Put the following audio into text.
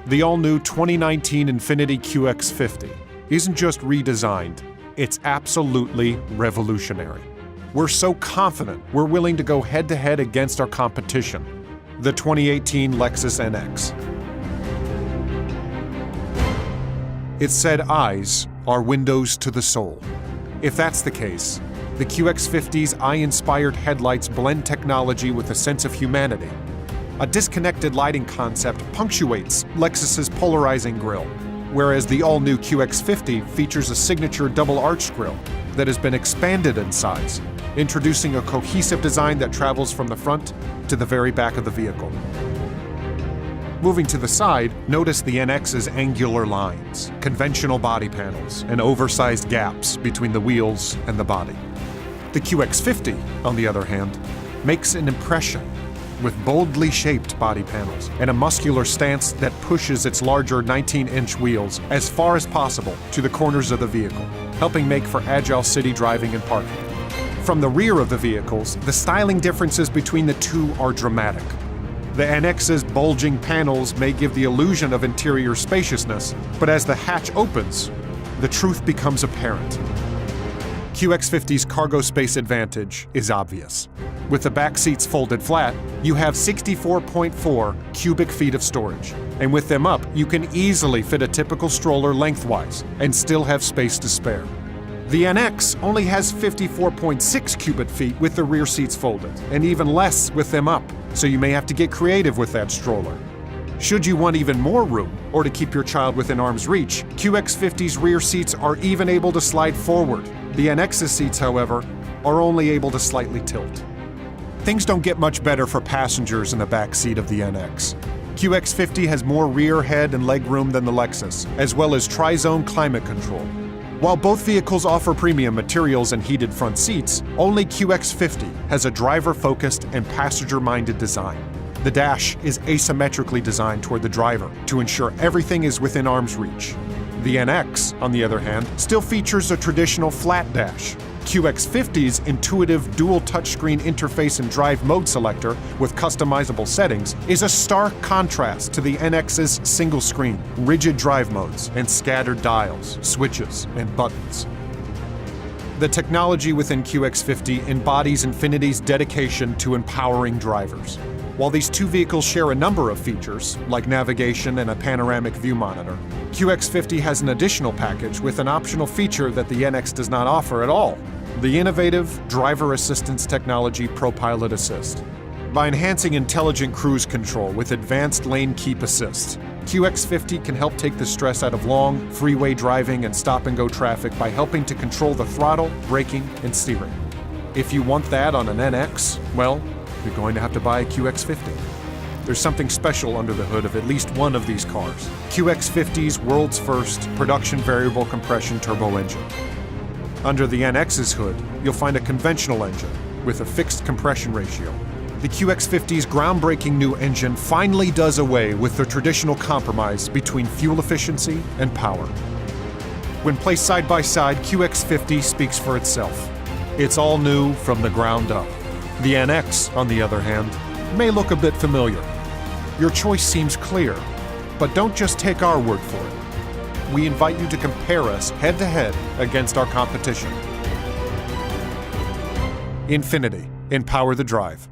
The all-new 2019 Infiniti QX50 isn't just redesigned, it's absolutely revolutionary. We're so confident we're willing to go head-to-head against our competition, the 2018 Lexus NX. It said eyes are windows to the soul. If that's the case, the QX50's eye-inspired headlights blend technology with a sense of humanity. A disconnected lighting concept punctuates Lexus's polarizing grille, whereas the all-new QX50 features a signature double-arched grille that has been expanded in size, introducing a cohesive design that travels from the front to the very back of the vehicle. Moving to the side, notice the NX's angular lines, conventional body panels, and oversized gaps between the wheels and the body. The QX50, on the other hand, makes an impression with boldly shaped body panels and a muscular stance that pushes its larger 19-inch wheels as far as possible to the corners of the vehicle, helping make for agile city driving and parking. From the rear of the vehicles, the styling differences between the two are dramatic. The NX's bulging panels may give the illusion of interior spaciousness, but as the hatch opens, the truth becomes apparent. QX50's cargo space advantage is obvious. With the back seats folded flat, you have 64.4 cubic feet of storage. And with them up, you can easily fit a typical stroller lengthwise and still have space to spare. The NX only has 54.6 cubic feet with the rear seats folded, and even less with them up, so you may have to get creative with that stroller. Should you want even more room, or to keep your child within arm's reach, QX50's rear seats are even able to slide forward. The NX's seats, however, are only able to slightly tilt. Things don't get much better for passengers in the back seat of the NX. QX50 has more rear head and leg room than the Lexus, as well as tri-zone climate control. While both vehicles offer premium materials and heated front seats, only QX50 has a driver-focused and passenger-minded design. The dash is asymmetrically designed toward the driver to ensure everything is within arm's reach. The NX, on the other hand, still features a traditional flat dash. QX50's intuitive dual touchscreen interface and drive mode selector with customizable settings is a stark contrast to the NX's single screen, rigid drive modes, and scattered dials, switches, and buttons. The technology within QX50 embodies Infiniti's dedication to empowering drivers. While these two vehicles share a number of features, like navigation and a panoramic view monitor, QX50 has an additional package with an optional feature that the NX does not offer at all: the innovative driver assistance technology ProPilot Assist. By enhancing intelligent cruise control with advanced lane keep assist, QX50 can help take the stress out of long, freeway driving and stop-and-go traffic by helping to control the throttle, braking, and steering. If you want that on an NX, well, you're going to have to buy a QX50. There's something special under the hood of at least one of these cars: QX50's world's first production variable compression turbo engine. Under the NX's hood, you'll find a conventional engine with a fixed compression ratio. The QX50's groundbreaking new engine finally does away with the traditional compromise between fuel efficiency and power. When placed side by side, QX50 speaks for itself. It's all new from the ground up. The NX, on the other hand, may look a bit familiar. Your choice seems clear, but don't just take our word for it. We invite you to compare us head-to-head against our competition. Infiniti, empower the drive.